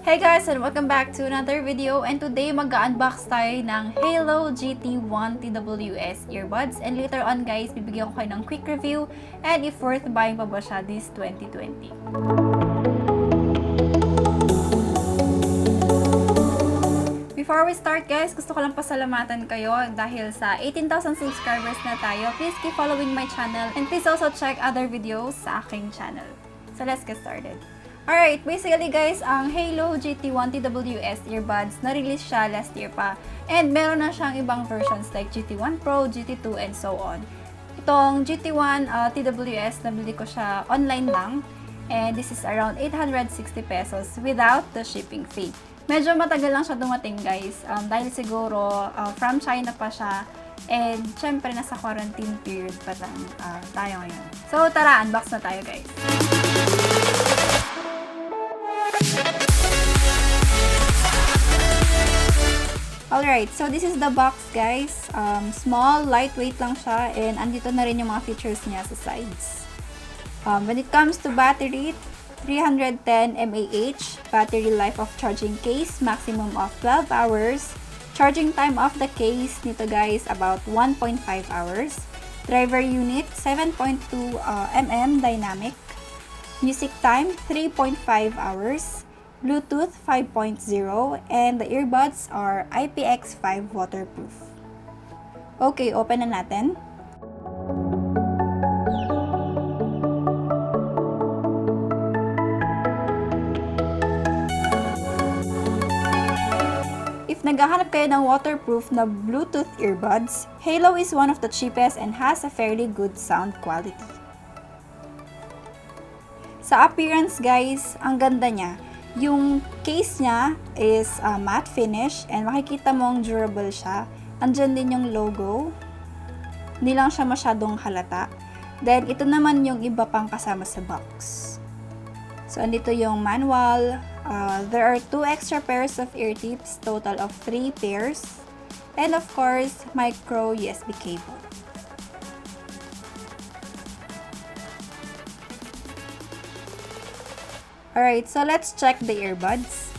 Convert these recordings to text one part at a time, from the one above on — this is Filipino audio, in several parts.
Hey guys, and welcome back to another video, and today mag-unbox tayo ng Haylou Gt1 TWS Earbuds, and later on guys, bibigyan ko kayo ng quick review and if worth buying pa ba siya this 2020. Before we start guys, gusto ko lang pasalamatan kayo dahil sa 18,000 subscribers na tayo. Please keep following my channel and please also check other videos sa aking channel. So let's get started. Alright, basically guys, ang Haylou Gt1 TWS Earbuds, na-release siya last year pa. And meron na siyang ibang versions like GT1 Pro, GT2, and so on. Itong GT1 TWS, nabili ko siya online lang. And this is around 860 pesos without the shipping fee. Medyo matagal lang siya dumating guys. Dahil siguro from China pa siya. And syempre nasa quarantine period pa lang tayo ngayon. So tara, unbox na tayo guys. Alright, so this is the box guys. Small, lightweight lang siya, and andito na rin yung mga features niya sa sides. When it comes to battery, 310 mAh, battery life of charging case, maximum of 12 hours. Charging time of the case nito guys, about 1.5 hours. Driver unit, 7.2 mm dynamic. Music time, 3.5 hours. Bluetooth 5.0, and the earbuds are IPX5 Waterproof. Okay, open na natin. If naghahanap kayo ng waterproof na Bluetooth earbuds, Haylou is one of the cheapest and has a fairly good sound quality. Sa appearance guys, ang ganda niya. Yung case niya is matte finish and makikita mong durable siya. Andyan din yung logo. Hindi lang siya masyadong halata. Then, ito naman yung iba pang kasama sa box. So, andito yung manual. There are 2 extra pairs of ear tips, total of 3 pairs. And of course, micro USB cable. Alright, so let's check the earbuds.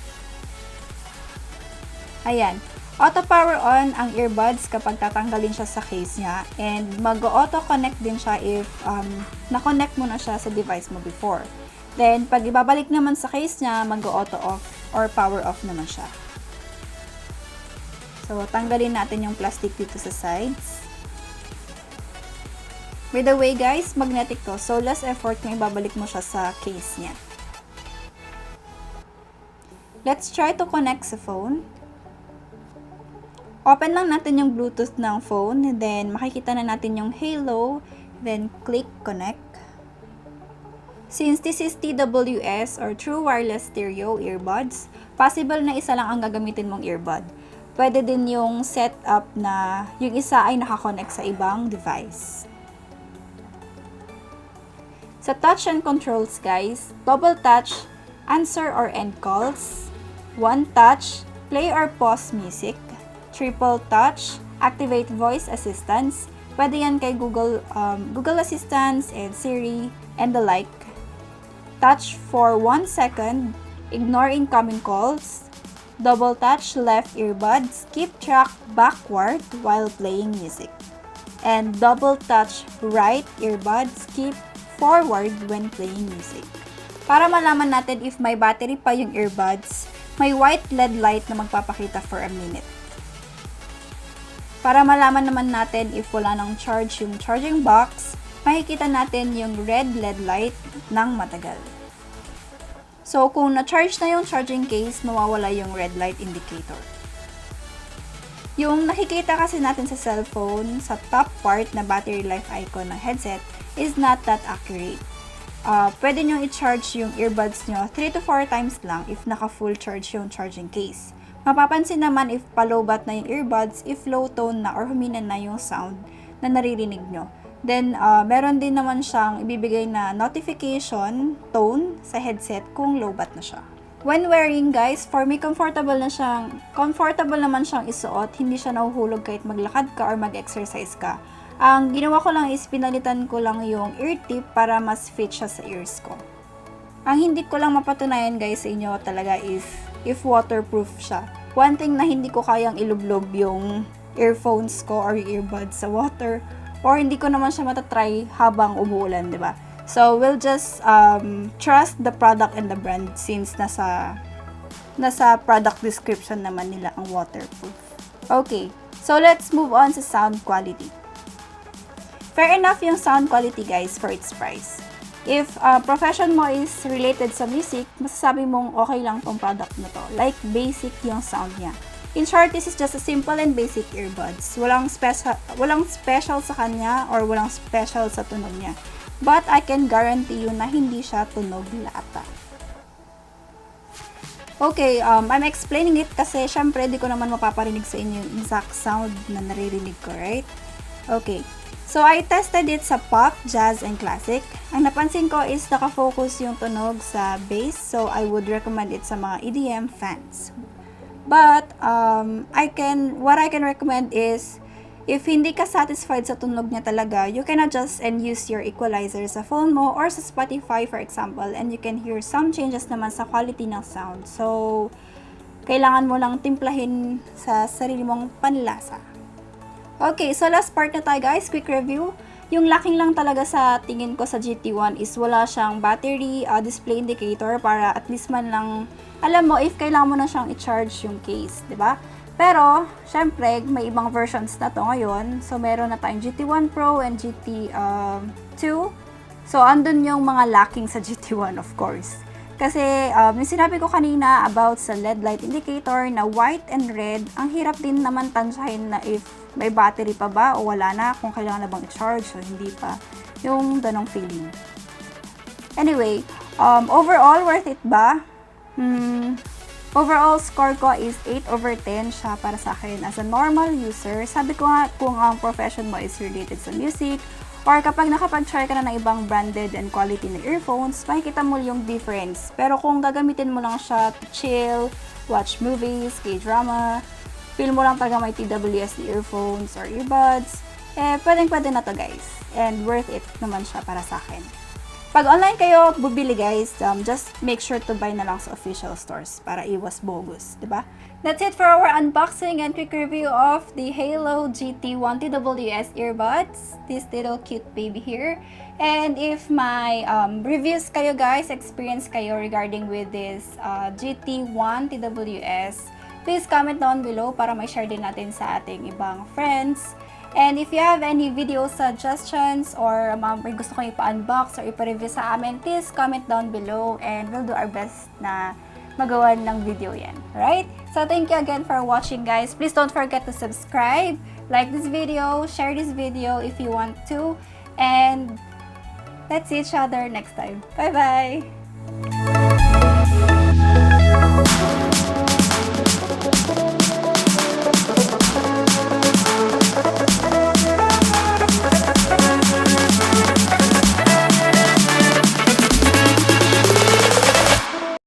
Ayan. Auto power on ang earbuds kapag tatanggalin siya sa case niya. And mag-auto connect din siya if na-connect mo na siya sa device mo before. Then, pag ibabalik naman sa case niya, mag-auto off or power off naman siya. So, tanggalin natin yung plastic dito sa sides. By the way guys, magnetic to. So, less effort kung ibabalik mo siya sa case niya. Let's try to connect sa phone. Open lang natin yung Bluetooth ng phone. Then, makikita na natin yung Haylou. Then, click connect. Since this is TWS or True Wireless Stereo Earbuds, possible na isa lang ang gagamitin mong earbud. Pwede din yung setup na yung isa ay nakakonect sa ibang device. Sa touch and controls guys, double touch, answer or end calls. 1 touch, play or pause music. Triple touch, activate voice assistance. Pwede yan kay Google Assistance and Siri and the like. Touch for 1 second, ignore incoming calls. Double touch left earbud, skip track backward while playing music. And double touch right earbud, skip forward when playing music. Para malaman natin if may battery pa yung earbuds, may white LED light na magpapakita for a minute. Para malaman naman natin if wala nang charge yung charging box, makikita natin yung red LED light ng matagal. So, kung na-charge na yung charging case, mawawala yung red light indicator. Yung nakikita kasi natin sa cellphone, sa top part na battery life icon ng headset, is not that accurate. Pwede nyo i-charge yung earbuds nyo 3 to 4 times lang if naka-full charge yung charging case. Mapapansin naman if palobat na yung earbuds, if low tone na or humina na yung sound na naririnig nyo. Then, meron din naman siyang ibibigay na notification tone sa headset kung lowbat na siya. When wearing guys, for me comfortable naman siyang isuot, hindi siya nahuhulog kahit maglakad ka or mag-exercise ka. Ang ginawa ko lang is pinalitan ko lang yung ear tip para mas fit siya sa ears ko. Ang hindi ko lang mapatunayan guys sa inyo talaga is if waterproof siya. One thing na hindi ko kayang ilublob yung earphones ko or earbuds sa water, or hindi ko naman siya matatry habang umuulan, di ba? So, we'll just trust the product and the brand since nasa product description naman nila ang waterproof. Okay, so let's move on sa sound quality. Fair enough yung sound quality guys for its price. If profession mo is related sa music, masasabi mong okay lang tong product na to. Like, basic yung sound niya. In short, this is just a simple and basic earbuds. Walang special sa kanya or walang special sa tunog niya. But I can guarantee you na hindi siya tunog lata. Okay, I'm explaining it kasi syempre di ko naman mapaparinig sa inyo yung exact sound na naririnig ko, right? Okay. So, I tested it sa pop, jazz, and classic. Ang napansin ko is nakafocus yung tunog sa bass, so I would recommend it sa mga EDM fans. But, what I can recommend is, if hindi ka satisfied sa tunog niya talaga, you can adjust and use your equalizer sa phone mo or sa Spotify for example, and you can hear some changes naman sa quality ng sound. So, kailangan mo lang timplahin sa sarili mong panlasa. Okay, so last part na tayo guys, quick review. Yung lacking lang talaga sa tingin ko sa GT1 is wala siyang battery display indicator para at least man lang alam mo if kailangan mo na siyang i-charge yung case, 'di ba? Pero, syempre, may ibang versions na to ngayon. So, meron na tayong GT1 Pro and GT2. So, andun yung mga lacking sa GT1, of course. Kasi, yung sinabi ko kanina about sa LED light indicator na white and red, ang hirap din naman tansyahin na if may battery pa ba o wala na, kung kailangan na bang i-charge o hindi pa. Yung ganong feeling. Anyway, overall, worth it ba? Overall score ko is 8/10 siya para sa akin as a normal user. Sabi ko nga, kung ang profession mo is related sa music, or kapag nakapag-try ka na ng ibang branded and quality na earphones, makikita mo yung difference. Pero kung gagamitin mo lang siya to chill, watch movies, K-drama, feel mo lang talaga may TWS earphones or earbuds, pwedeng-pwede na to guys. And worth it naman siya para sa akin. Pag online kayo bubili guys, just make sure to buy na lang sa official stores para iwas bogus, diba? That's it for our unboxing and quick review of the Haylou Gt1 TWS Earbuds. This little cute baby here. And if my reviews kayo guys, experience kayo regarding with this Gt1 TWS, please comment down below para may share din natin sa ating ibang friends. And if you have any video suggestions or may gusto kong ipa-unbox or ipa-review sa amin, please comment down below and we'll do our best na magawa ng video yan. Right? So, thank you again for watching guys. Please don't forget to subscribe, like this video, share this video if you want to, and let's see each other next time. Bye-bye!